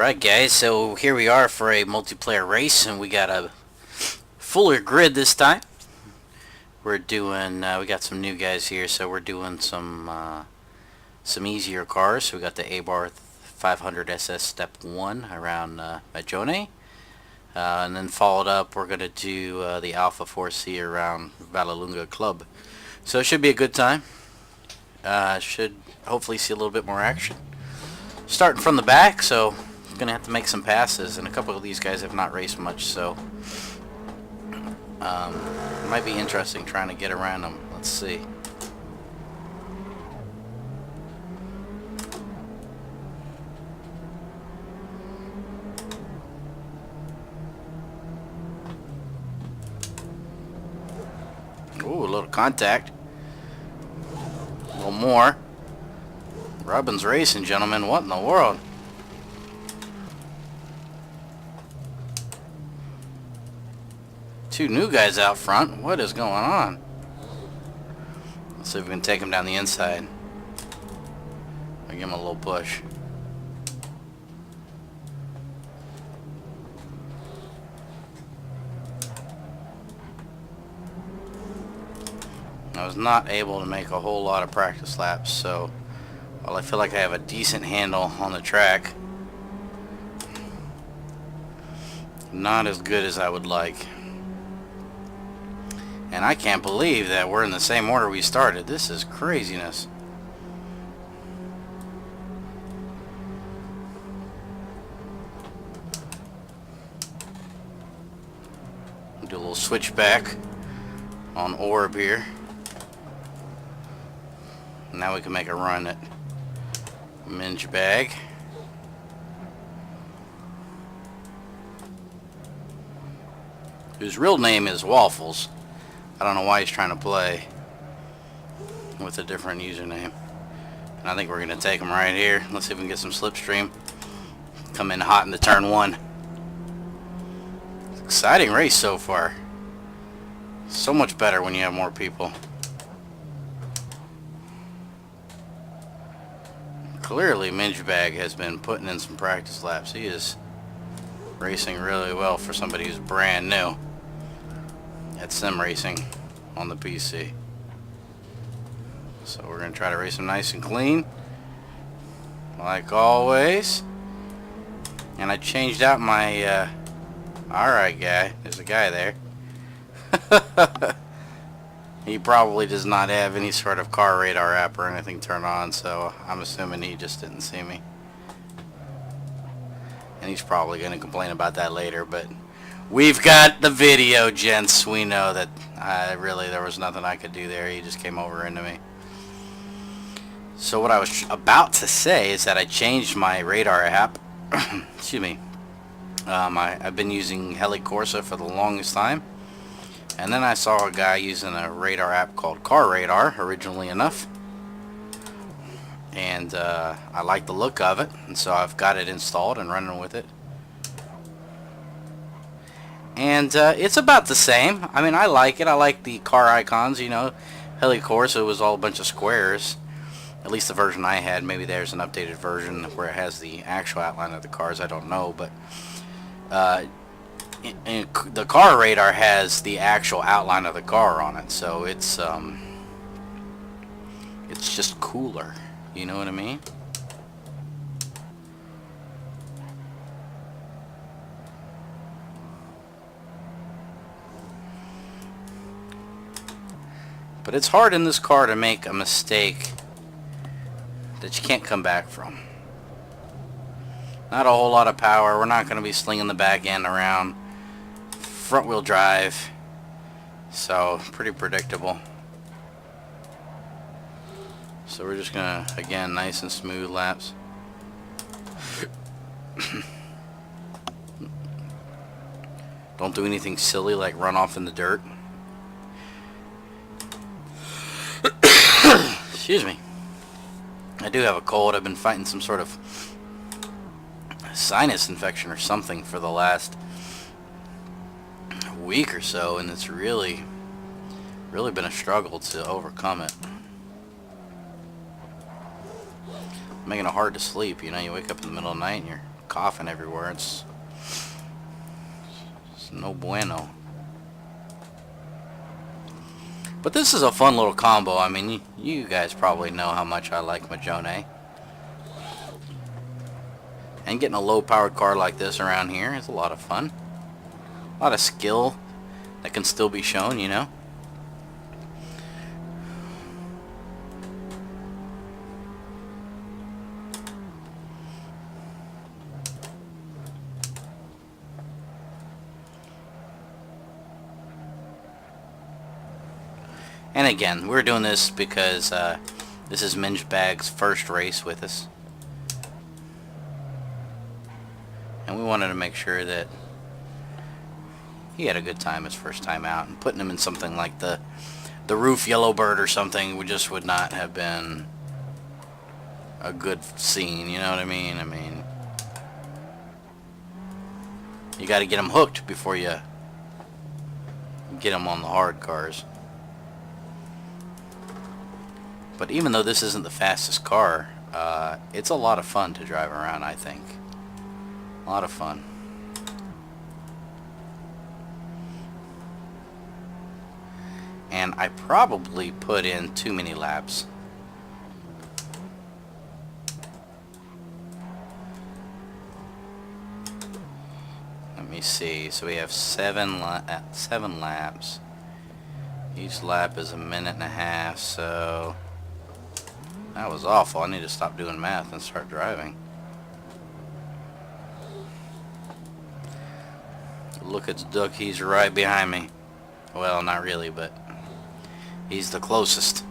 Alright guys, so here we are for a multiplayer race, and we got a fuller grid this time. We're doing, we got some new guys here, so we're doing some easier cars. So we got the Abarth 500 SS Step 1 around Magione. And then followed up, we're going to do the Alfa 4C around Vallelunga Club. So it should be a good time. Should hopefully see a little bit more action. Starting from the back, so gonna have to make some passes, and a couple of these guys have not raced much, so it might be interesting trying to get around them. Let's see. Ooh, a little contact. A little more. Robin's racing, gentlemen. What in the world? Two new guys out front. What is going on? Let's see if we can take him down the inside. I'll give him a little push. I was not able to make a whole lot of practice laps, so while I feel like I have a decent handle on the track, not as good as I would like. And I can't believe that we're in the same order we started. This is craziness. Do a little switchback on Orb here. Now we can make a run at Minge Bag. Whose real name is Waffles. I don't know why he's trying to play with a different username. And I think we're going to take him right here. Let's see if we can get some slipstream. Come in hot into turn one. Exciting race so far. So much better when you have more people. Clearly Mingebag has been putting in some practice laps. He is racing really well for somebody who's brand new at sim racing on the PC. So we're going to try to race him nice and clean, like always. And I changed out my alright guy. There's a guy there. He probably does not have any sort of car radar app or anything turned on, so I'm assuming he just didn't see me. And he's probably going to complain about that later, but we've got the video, gents. We know that really there was nothing I could do there. He just came over into me. So what I was about to say is that I changed my radar app. Excuse me. I've been using Helicorsa for the longest time. And then I saw a guy using a radar app called Car Radar, originally enough. And I like the look of it, and so I've got it installed and running with it. And it's about the same. I mean, I like it. I like the car icons, you know. Helicorsa was all a bunch of squares. At least the version I had. Maybe there's an updated version where it has the actual outline of the cars. I don't know, but the Car Radar has the actual outline of the car on it, so it's just cooler. You know what I mean? But it's hard in this car to make a mistake that you can't come back from. Not a whole lot of power. We're not going to be slinging the back end around. Front wheel drive. So, pretty predictable. So we're just going to, again, nice and smooth laps. Don't do anything silly like run off in the dirt. Excuse me. I do have a cold. I've been fighting some sort of sinus infection or something for the last week or so, and it's really been a struggle to overcome it. Making it hard to sleep, you know. You wake up in the middle of the night and you're coughing everywhere. It's no bueno. But this is a fun little combo. I mean, you guys probably know how much I like Magione. And getting a low-powered car like this around here is a lot of fun. A lot of skill that can still be shown, you know. And again, we're doing this because this is Mingebag's first race with us. And we wanted to make sure that he had a good time his first time out. And putting him in something like the Roof Yellowbird or something would not have been a good scene, you know what I mean? I mean, you got to get him hooked before you get him on the hard cars. But even though this isn't the fastest car, it's a lot of fun to drive around, I think. A lot of fun. And I probably put in too many laps. Let me see. So we have seven laps. Each lap is a minute and a half, so that was awful. I need to stop doing math and start driving. Look at Duck, he's right behind me. Well, not really, but he's the closest.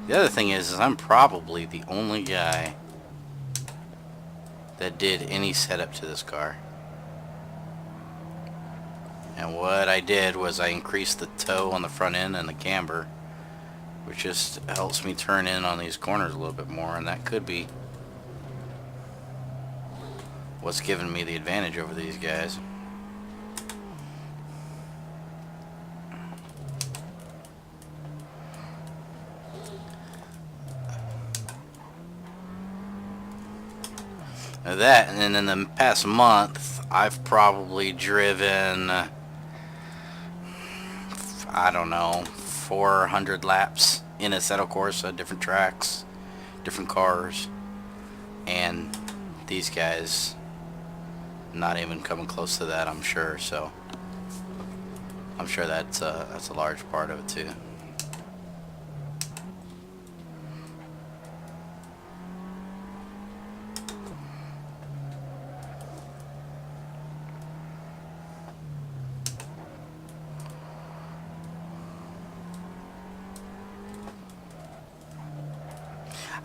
The other thing is I'm probably the only guy that did any setup to this car. And what I did was I increased the toe on the front end and the camber, which just helps me turn in on these corners a little bit more, and that could be what's giving me the advantage over these guys. Now that, and then in the past month I've probably driven, I don't know, 400 laps in Assetto Corsa, different tracks, different cars, and these guys not even coming close to that, I'm sure. So I'm sure that's a large part of it too.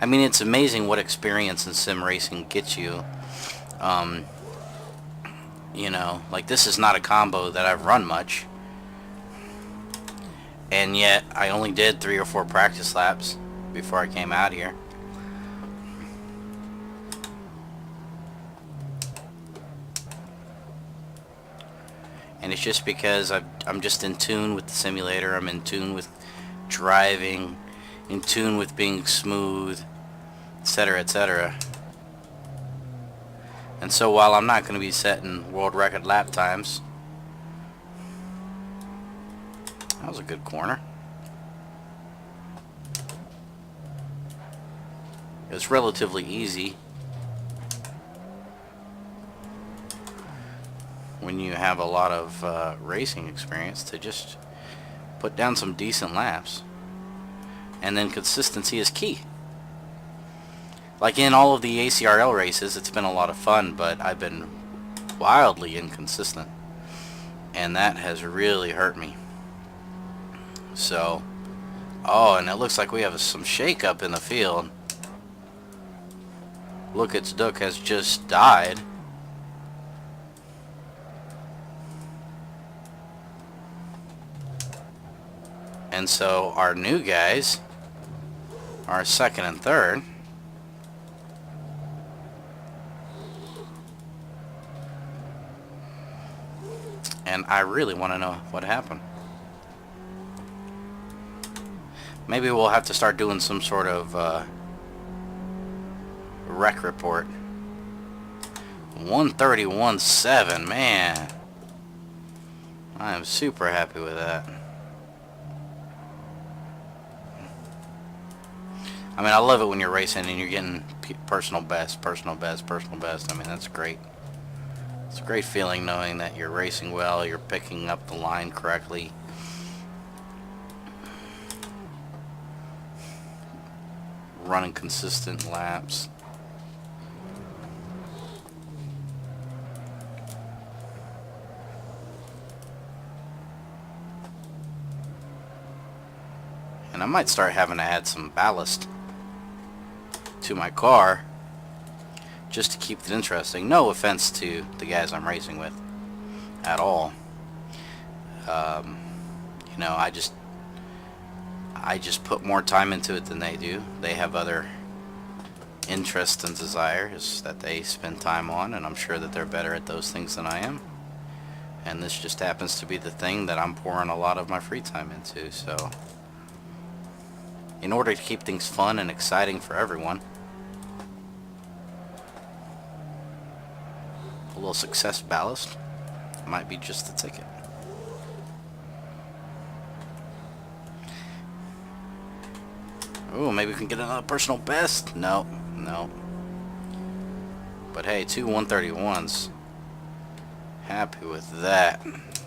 I mean, it's amazing what experience in sim racing gets you. You know, like this is not a combo that I've run much, and yet I only did 3 or 4 practice laps before I came out here. And it's just because I'm just in tune with the simulator, I'm in tune with driving, in tune with being smooth, etc., etc. And so while I'm not going to be setting world record lap times, that was a good corner. It was relatively easy when you have a lot of racing experience to just put down some decent laps. And then consistency is key. Like in all of the ACRL races, it's been a lot of fun, but I've been wildly inconsistent, and that has really hurt me. So, oh, and it looks like we have some shake-up in the field. Look, its Duck has just died. And so our new guys are second and third. And I really want to know what happened. Maybe we'll have to start doing some sort of wreck report. 131.7, man. I am super happy with that. I mean, I love it when you're racing and you're getting personal best, personal best, personal best. I mean, that's great. It's a great feeling knowing that you're racing well, you're picking up the line correctly. Running consistent laps. And I might start having to add some ballast to my car just to keep it interesting. No offense to the guys I'm racing with at all. You know, I just put more time into it than they do. They have other interests and desires that they spend time on, and I'm sure that they're better at those things than I am. And this just happens to be the thing that I'm pouring a lot of my free time into. So in order to keep things fun and exciting for everyone, a little success ballast might be just the ticket. Oh, maybe we can get another personal best. No, no. But hey, 2 131s. Happy with that.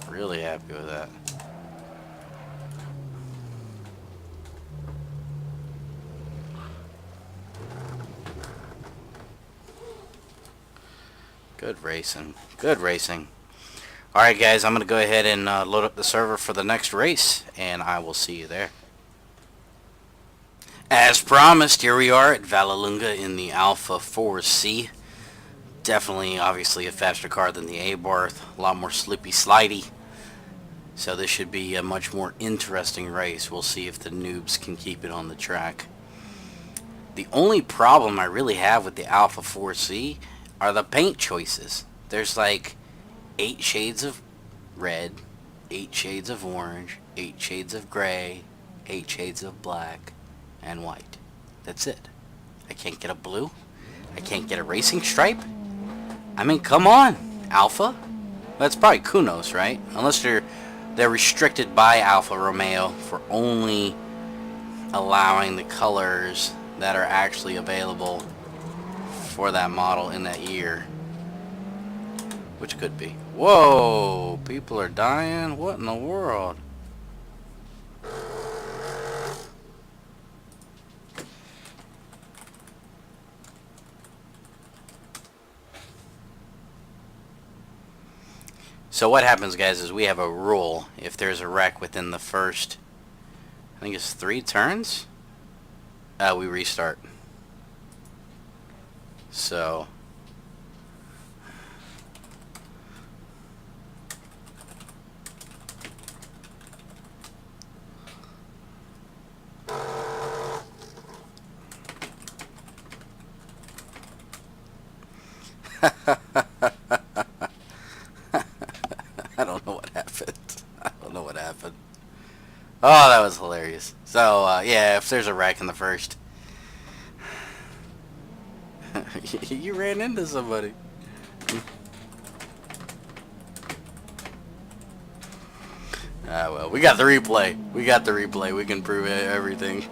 Really happy with that. Good racing. Good racing. Alright guys, I'm going to go ahead and load up the server for the next race, and I will see you there. As promised, here we are at Vallelunga in the Alfa 4C. Definitely, obviously, a faster car than the Abarth. A lot more slippy slidey. So this should be a much more interesting race. We'll see if the noobs can keep it on the track. The only problem I really have with the Alfa 4C are the paint choices. There's like 8 shades of red, 8 shades of orange, 8 shades of gray, 8 shades of black, and white. That's it. I can't get a blue. I can't get a racing stripe. I mean, come on, Alfa. That's probably Kunos, right? Unless they're restricted by Alfa Romeo for only allowing the colors that are actually available for that model in that year. Which could be. Whoa! People are dying? What in the world? So what happens, guys, is we have a rule. If there's a wreck within the first, I think it's 3 turns, we restart. So I don't know what happened. I don't know what happened. Oh, that was hilarious. So, yeah, if there's a wreck in the first... You ran into somebody. Ah, well, we got the replay. We got the replay. We can prove everything.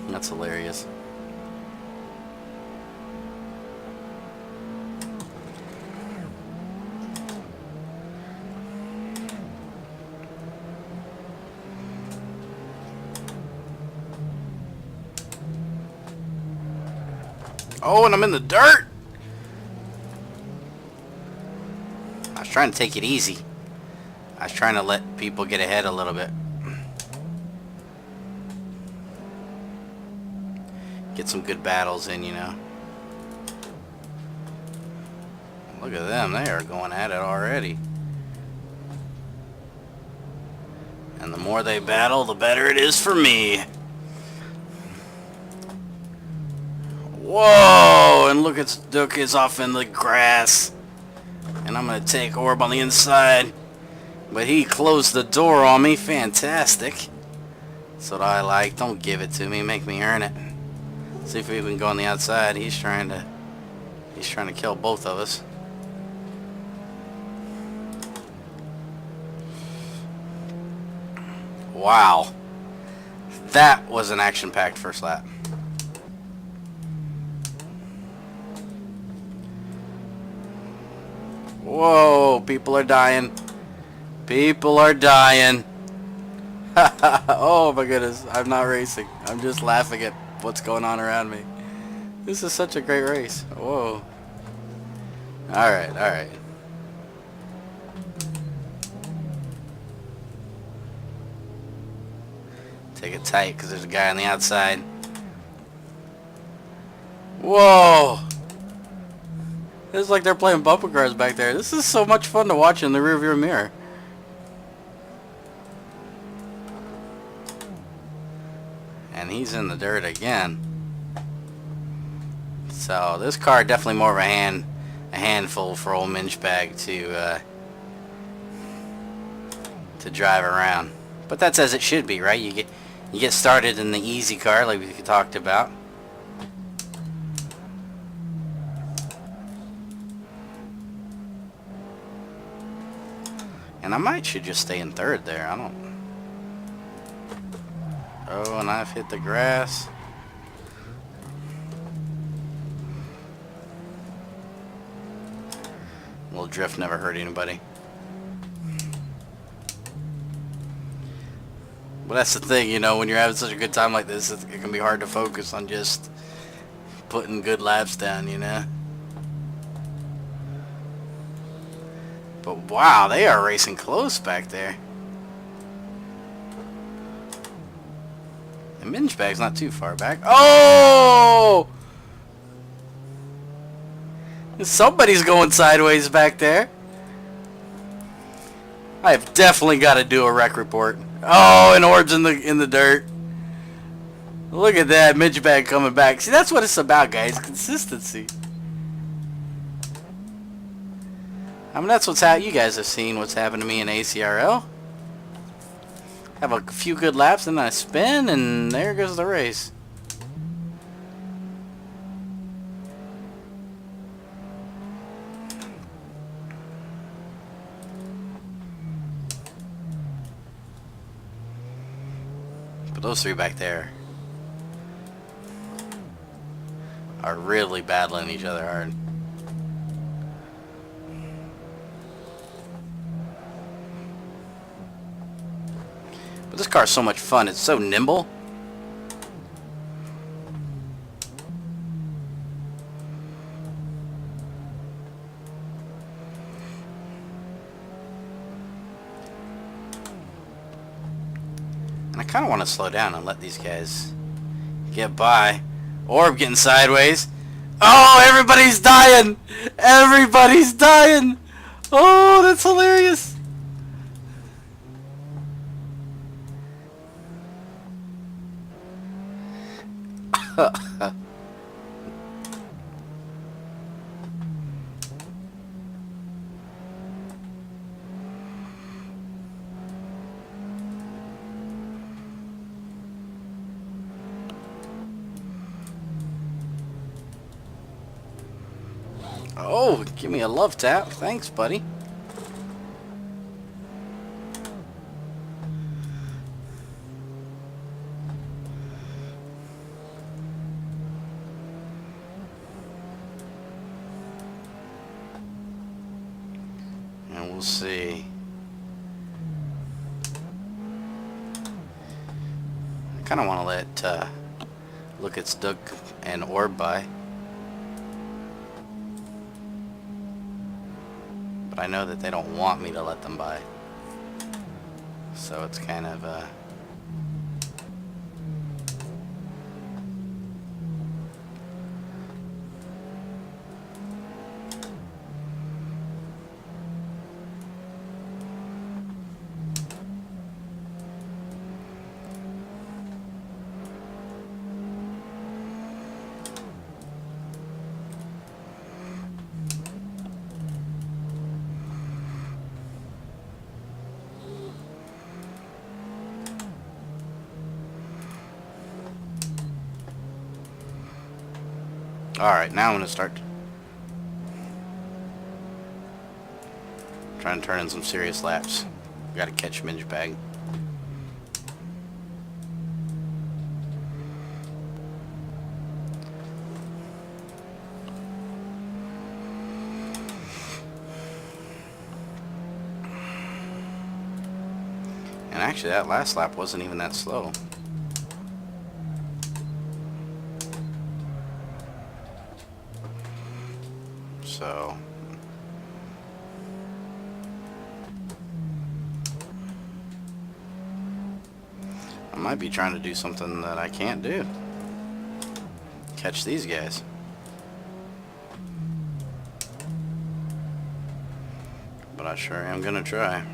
That's hilarious. Oh, and I'm in the dirt. I was trying to take it easy. I was trying to let people get ahead a little bit. Get some good battles in, you know. Look at them. They are going at it already. And the more they battle, the better it is for me. Whoa! And look, it's Duke is off in the grass. And I'm going to take Orb on the inside. But he closed the door on me. Fantastic. That's what I like. Don't give it to me. Make me earn it. See if we can go on the outside. He's trying to kill both of us. Wow. That was an action-packed first lap. Whoa, people are dying. People are dying. Oh my goodness, I'm not racing. I'm just laughing at what's going on around me. This is such a great race. Whoa. Alright, alright. Take it tight because there's a guy on the outside. Whoa! It's like they're playing bumper cars back there. This is so much fun to watch in the rearview mirror. And he's in the dirt again. So this car definitely more of a handful for old Minchbag to drive around. But that's as it should be, right? You get started in the easy car like we talked about. And I should just stay in third there. I don't. Oh, and I've hit the grass. A little drift never hurt anybody. But that's the thing, you know, when you're having such a good time like this, it can be hard to focus on just putting good laps down, you know. But wow, they are racing close back there. And Minchbag's not too far back. Oh! Somebody's going sideways back there. I have definitely got to do a wreck report. Oh, and Orb's in the dirt. Look at that, Minchbag coming back. See, that's what it's about, guys. Consistency. I mean, that's what's you guys have seen what's happened to me in ACRL. Have a few good laps, and then I spin, and there goes the race. But those three back there are really battling each other hard. But this car is so much fun. It's so nimble. And I kind of want to slow down and let these guys get by. Orb getting sideways. Oh, everybody's dying. Everybody's dying. Oh, that's hilarious. Oh, give me a love tap. Thanks, buddy. And we'll see. I kind of want to let look at Stug and Orb by. But I know that they don't want me to let them by. So it's kind of Alright, now I'm going to start trying to turn in some serious laps. Got to catch Minge Bag. And actually that last lap wasn't even that slow. So I might be trying to do something that I can't do. Catch these guys. But I sure am gonna try.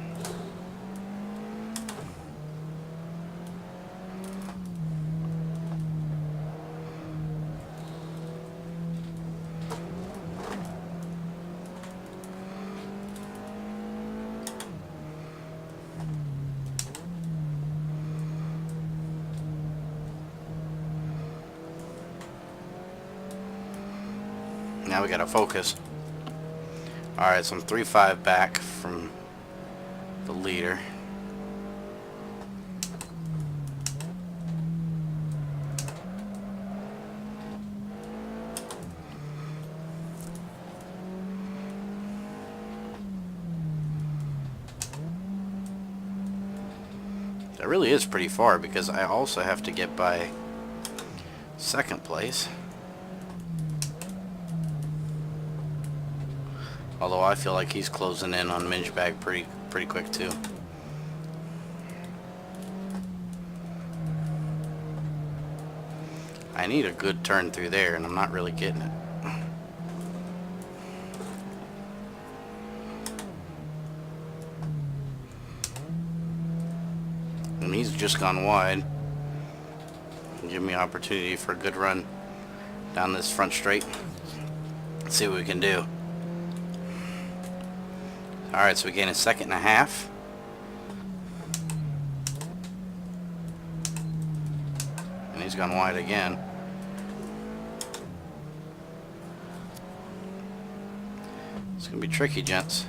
Now we gotta focus. Alright, so I'm 3-5 back from the leader. That really is pretty far because I also have to get by second place. Although I feel like he's closing in on Minge Bag pretty quick too. I need a good turn through there and I'm not really getting it. And he's just gone wide. Give me an opportunity for a good run down this front straight. Let's see what we can do. Alright, so we gain a second and a half. And he's gone wide again. It's going to be tricky, gents.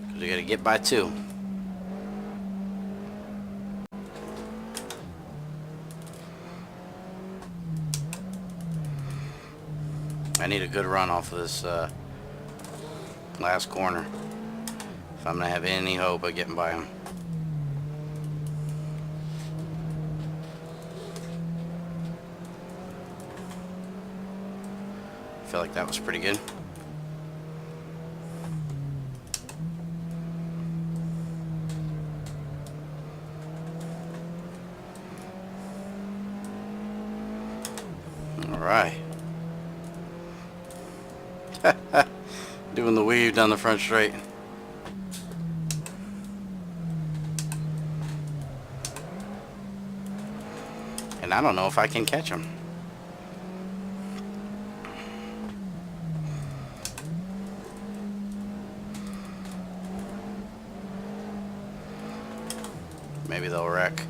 Because we got to get by two. I need a good run off of this last corner if I'm gonna have any hope of getting by him. I feel like that was pretty good. All right. Doing the weave down the front straight. And I don't know if I can catch him. Maybe they'll wreck.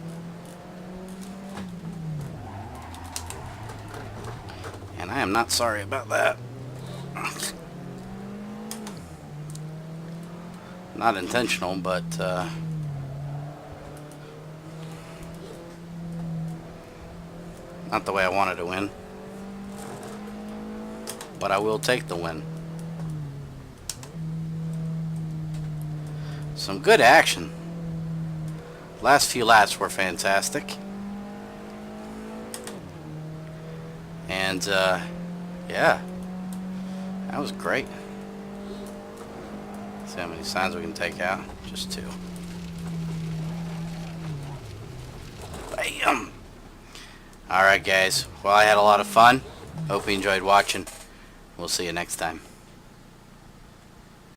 And I am not sorry about that. Not intentional, but not the way I wanted to win. But I will take the win. Some good action. Last few laps were fantastic. And yeah, that was great. See how many signs we can take out. Just 2. Bam! Alright guys, well I had a lot of fun. Hope you enjoyed watching. We'll see you next time.